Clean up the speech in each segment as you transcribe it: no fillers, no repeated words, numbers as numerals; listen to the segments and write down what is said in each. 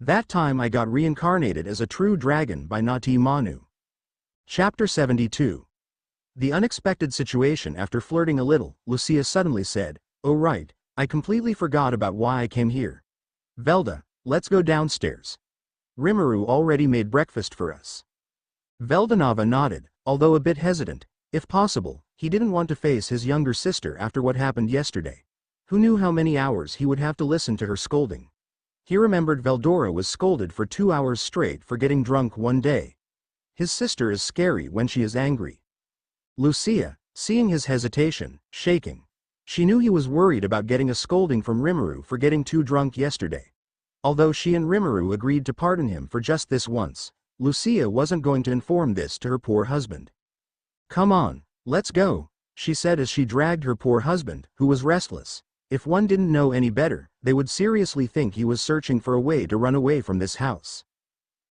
That time I got reincarnated as a true dragon by NautyManu. Chapter 72. The unexpected situation. After flirting a little, Lucia suddenly said, "Oh right, I completely forgot about why I came here. Velda, let's go downstairs. Rimuru already made breakfast for us." Veldanava nodded, although a bit hesitant. If possible, he didn't want to face his younger sister after what happened yesterday. Who knew how many hours he would have to listen to her scolding? He remembered Veldora was scolded for 2 hours straight for getting drunk one day. His sister is scary when she is angry. Lucia, seeing his hesitation, shaking. She knew he was worried about getting a scolding from Rimuru for getting too drunk yesterday. Although she and Rimuru agreed to pardon him for just this once, Lucia wasn't going to inform this to her poor husband. "Come on, let's go," she said as she dragged her poor husband, who was restless. If one didn't know any better, they would seriously think he was searching for a way to run away from this house.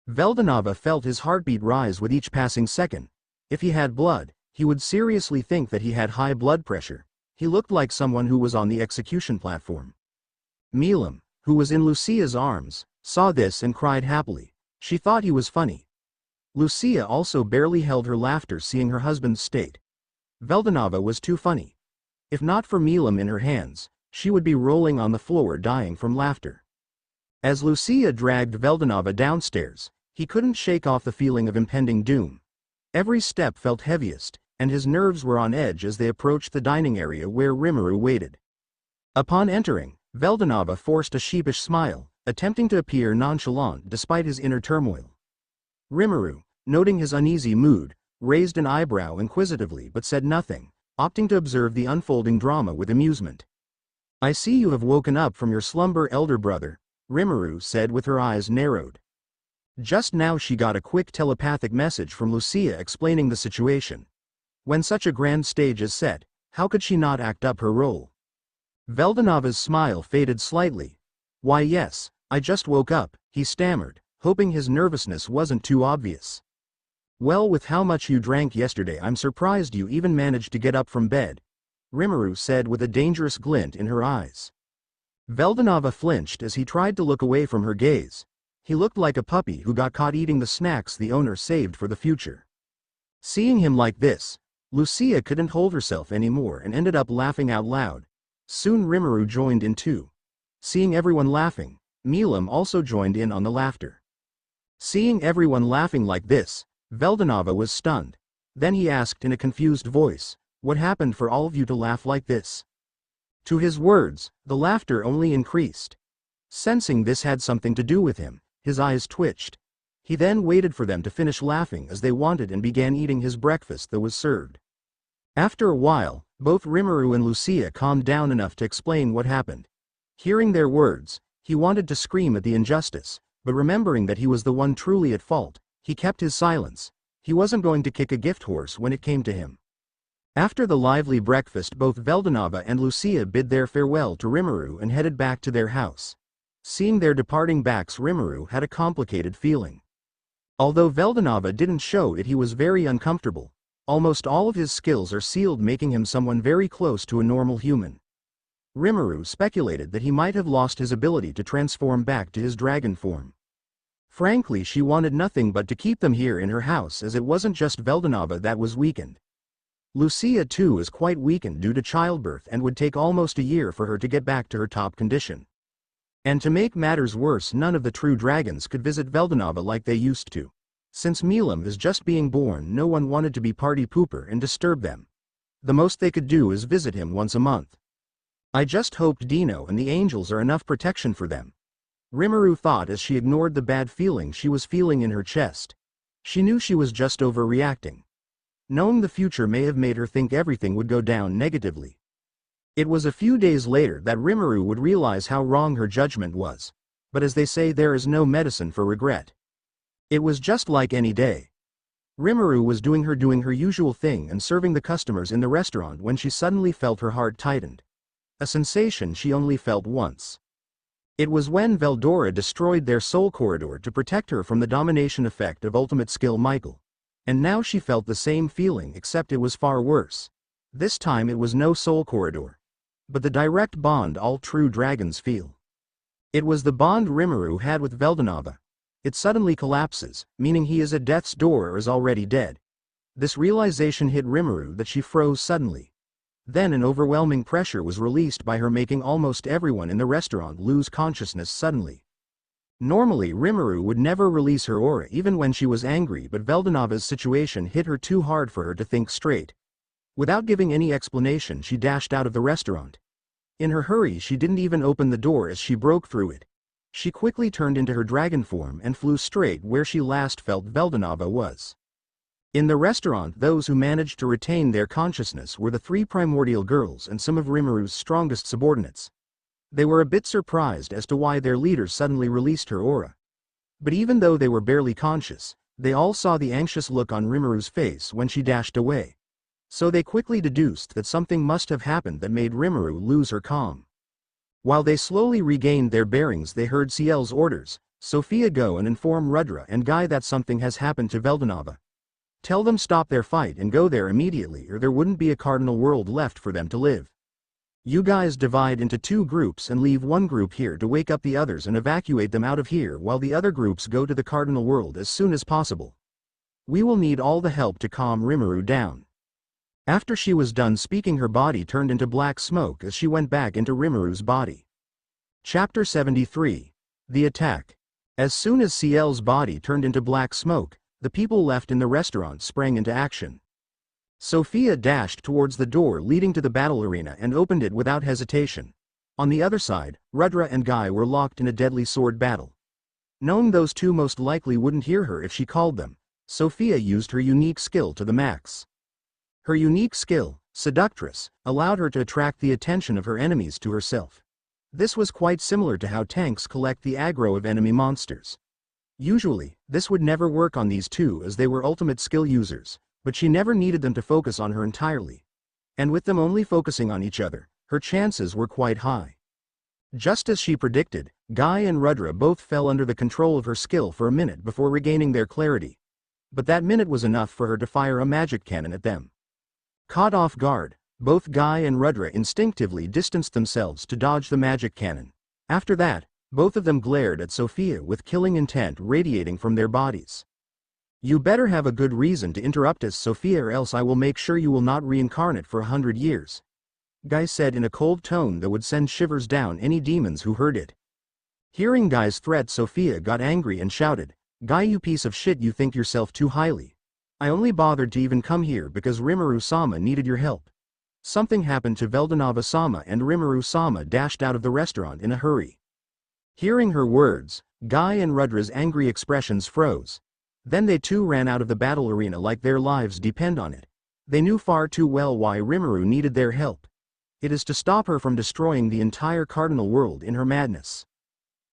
Veldanava felt his heartbeat rise with each passing second. If he had blood, he would seriously think that he had high blood pressure. He looked like someone who was on the execution platform. Milam, who was in Lucia's arms, saw this and cried happily. She thought he was funny. Lucia also barely held her laughter seeing her husband's state. Veldanava was too funny. If not for Milam in her hands, she would be rolling on the floor dying from laughter. As Lucia dragged Veldanava downstairs, he couldn't shake off the feeling of impending doom. Every step felt heaviest, and his nerves were on edge as they approached the dining area where Rimuru waited. Upon entering, Veldanava forced a sheepish smile, attempting to appear nonchalant despite his inner turmoil. Rimuru, noting his uneasy mood, raised an eyebrow inquisitively but said nothing, opting to observe the unfolding drama with amusement. "I see you have woken up from your slumber, elder brother," Rimuru said with her eyes narrowed. Just now she got a quick telepathic message from Lucia explaining the situation. When such a grand stage is set, how could she not act up her role? Veldanava's smile faded slightly. "Why yes, I just woke up," he stammered, hoping his nervousness wasn't too obvious. "Well, with how much you drank yesterday, I'm surprised you even managed to get up from bed," Rimuru said with a dangerous glint in her eyes. Veldanava flinched as he tried to look away from her gaze. He looked like a puppy who got caught eating the snacks the owner saved for the future. Seeing him like this, Lucia couldn't hold herself anymore and ended up laughing out loud. Soon Rimuru joined in too. Seeing everyone laughing, Milam also joined in on the laughter. Seeing everyone laughing like this, Veldanava was stunned. Then he asked in a confused voice, "What happened for all of you to laugh like this?" To his words, the laughter only increased. Sensing this had something to do with him, his eyes twitched. He then waited for them to finish laughing as they wanted and began eating his breakfast that was served. After a while, both Rimuru and Lucia calmed down enough to explain what happened. Hearing their words, he wanted to scream at the injustice, but remembering that he was the one truly at fault, he kept his silence. He wasn't going to kick a gift horse when it came to him. After the lively breakfast, both Veldanava and Lucia bid their farewell to Rimuru and headed back to their house. Seeing their departing backs, Rimuru had a complicated feeling. Although Veldanava didn't show it, he was very uncomfortable. Almost all of his skills are sealed, making him someone very close to a normal human. Rimuru speculated that he might have lost his ability to transform back to his dragon form. Frankly, she wanted nothing but to keep them here in her house, as it wasn't just Veldanava that was weakened. Lucia too is quite weakened due to childbirth and would take almost a year for her to get back to her top condition. And to make matters worse, none of the true dragons could visit Veldanava like they used to. Since Milam is just being born, no one wanted to be party pooper and disturb them. The most they could do is visit him once a month. "I just hoped Dino and the angels are enough protection for them," Rimuru thought as she ignored the bad feeling she was feeling in her chest. She knew she was just overreacting. Knowing the future may have made her think everything would go down negatively. It was a few days later that Rimuru would realize how wrong her judgment was. But as they say, there is no medicine for regret. It was just like any day. Rimuru was doing her usual thing and serving the customers in the restaurant when she suddenly felt her heart tightened. A sensation she only felt once. It was when Veldora destroyed their soul corridor to protect her from the domination effect of ultimate skill Michael. And now she felt the same feeling, except it was far worse. This time it was no soul corridor, but the direct bond all true dragons feel. It was the bond Rimuru had with Veldanava. It suddenly collapses, meaning he is at death's door or is already dead. This realization hit Rimuru that she froze suddenly. Then an overwhelming pressure was released by her, making almost everyone in the restaurant lose consciousness suddenly. Normally Rimuru would never release her aura even when she was angry, but Veldanava's situation hit her too hard for her to think straight. Without giving any explanation, she dashed out of the restaurant. In her hurry, she didn't even open the door as she broke through it. She quickly turned into her dragon form and flew straight where she last felt Veldanava was. In the restaurant, those who managed to retain their consciousness were the three primordial girls and some of Rimuru's strongest subordinates. They were a bit surprised as to why their leader suddenly released her aura. But even though they were barely conscious, they all saw the anxious look on Rimuru's face when she dashed away. So they quickly deduced that something must have happened that made Rimuru lose her calm. While they slowly regained their bearings, they heard Ciel's orders. Sophia, go and inform Rudra and Guy that something has happened to Veldanava. Tell them stop their fight and go there immediately, or there wouldn't be a cardinal world left for them to live. You guys divide into two groups and leave one group here to wake up the others and evacuate them out of here, while the other groups go to the cardinal world as soon as possible. We will need all the help to calm Rimuru down. After she was done speaking, her body turned into black smoke as she went back into Rimuru's body. Chapter 73. The Attack. As soon as Ciel's body turned into black smoke, the people left in the restaurant sprang into action. Sophia dashed towards the door leading to the battle arena and opened it without hesitation. On the other side, Rudra and Guy were locked in a deadly sword battle. Knowing those two most likely wouldn't hear her if she called them, Sophia used her unique skill to the max. Her unique skill, Seductress, allowed her to attract the attention of her enemies to herself. This was quite similar to how tanks collect the aggro of enemy monsters. Usually, this would never work on these two as they were ultimate skill users, but she never needed them to focus on her entirely. And with them only focusing on each other, her chances were quite high. Just as she predicted, Guy and Rudra both fell under the control of her skill for a minute before regaining their clarity. But that minute was enough for her to fire a magic cannon at them. Caught off guard, both Guy and Rudra instinctively distanced themselves to dodge the magic cannon. After that, both of them glared at Sophia with killing intent radiating from their bodies. You better have a good reason to interrupt us, Sophia, or else I will make sure you will not reincarnate for 100 years. Guy said in a cold tone that would send shivers down any demons who heard it. Hearing Guy's threat, Sophia got angry and shouted, Guy, you piece of shit, you think yourself too highly. I only bothered to even come here because Rimuru-sama needed your help. Something happened to Veldanava-sama and Rimuru-sama dashed out of the restaurant in a hurry. Hearing her words, Guy and Rudra's angry expressions froze. Then they too ran out of the battle arena like their lives depend on it. They knew far too well why Rimuru needed their help. It is to stop her from destroying the entire cardinal world in her madness.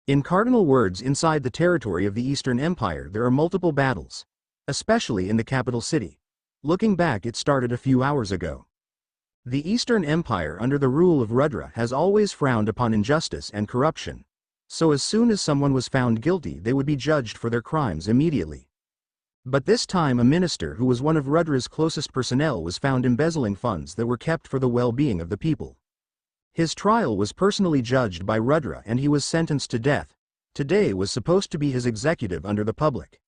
In cardinal worlds inside the territory of the Eastern Empire, there are multiple battles. Especially in the capital city. Looking back, it started a few hours ago. The Eastern Empire under the rule of Rudra has always frowned upon injustice and corruption. So as soon as someone was found guilty, they would be judged for their crimes immediately. But this time a minister who was one of Rudra's closest personnel was found embezzling funds that were kept for the well-being of the people. His trial was personally judged by Rudra and he was sentenced to death. Today was supposed to be his executive under the public.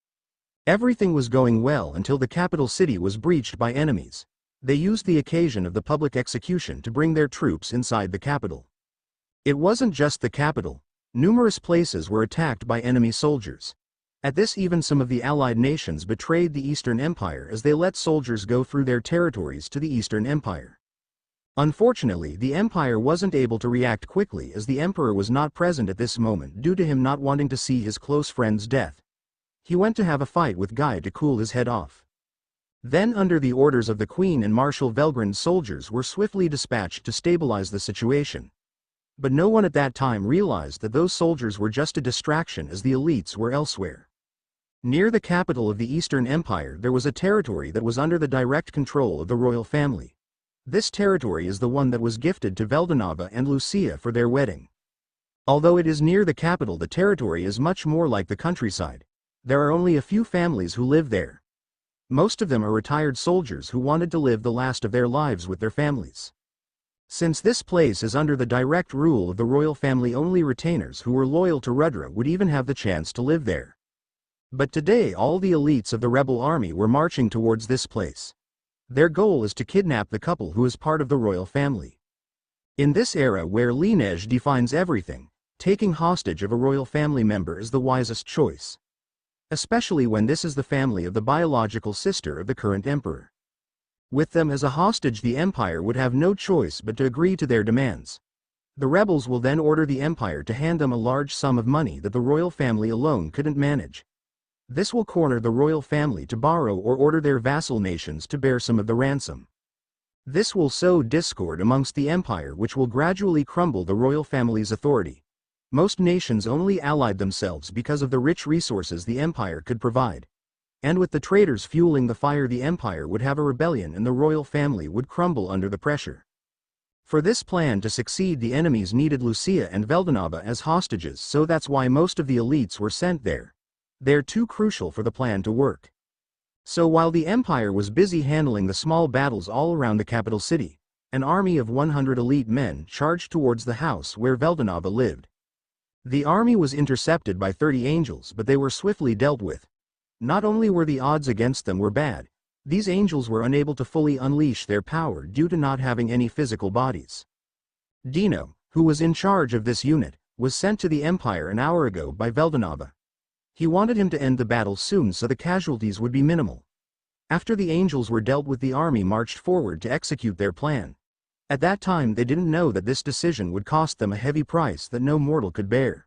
Everything was going well until the capital city was breached by enemies. They used the occasion of the public execution to bring their troops inside the capital. It wasn't just the capital. Numerous places were attacked by enemy soldiers. At this, even some of the allied nations betrayed the Eastern Empire as they let soldiers go through their territories to the Eastern Empire. Unfortunately, the Empire wasn't able to react quickly as the Emperor was not present at this moment due to him not wanting to see his close friend's death. He went to have a fight with Guy to cool his head off. Then under the orders of the Queen and Marshal Velgrin, soldiers were swiftly dispatched to stabilize the situation. But no one at that time realized that those soldiers were just a distraction as the elites were elsewhere. Near the capital of the Eastern Empire there was a territory that was under the direct control of the royal family. This territory is the one that was gifted to Veldanava and Lucia for their wedding. Although it is near the capital, the territory is much more like the countryside. There are only a few families who live there. Most of them are retired soldiers who wanted to live the last of their lives with their families. Since this place is under the direct rule of the royal family, only retainers who were loyal to Rudra would even have the chance to live there. But today all the elites of the rebel army were marching towards this place. Their goal is to kidnap the couple who is part of the royal family. In this era where lineage defines everything, taking hostage of a royal family member is the wisest choice. Especially when this is the family of the biological sister of the current emperor. With them as a hostage, the empire would have no choice but to agree to their demands. The rebels will then order the empire to hand them a large sum of money that the royal family alone couldn't manage. This will corner the royal family to borrow or order their vassal nations to bear some of the ransom. This will sow discord amongst the empire, which will gradually crumble the royal family's authority. Most nations only allied themselves because of the rich resources the empire could provide. And with the traitors fueling the fire, the empire would have a rebellion and the royal family would crumble under the pressure. For this plan to succeed, the enemies needed Lucia and Veldanava as hostages, so that's why most of the elites were sent there. They're too crucial for the plan to work. So while the empire was busy handling the small battles all around the capital city, an army of 100 elite men charged towards the house where Veldanava lived. The army was intercepted by 30 angels, but they were swiftly dealt with. Not only were the odds against them were bad, these angels were unable to fully unleash their power due to not having any physical bodies. Dino, who was in charge of this unit, was sent to the empire an hour ago by Veldanava. He wanted him to end the battle soon so the casualties would be minimal. After the angels were dealt with, the army marched forward to execute their plan. At that time they didn't know that this decision would cost them a heavy price that no mortal could bear.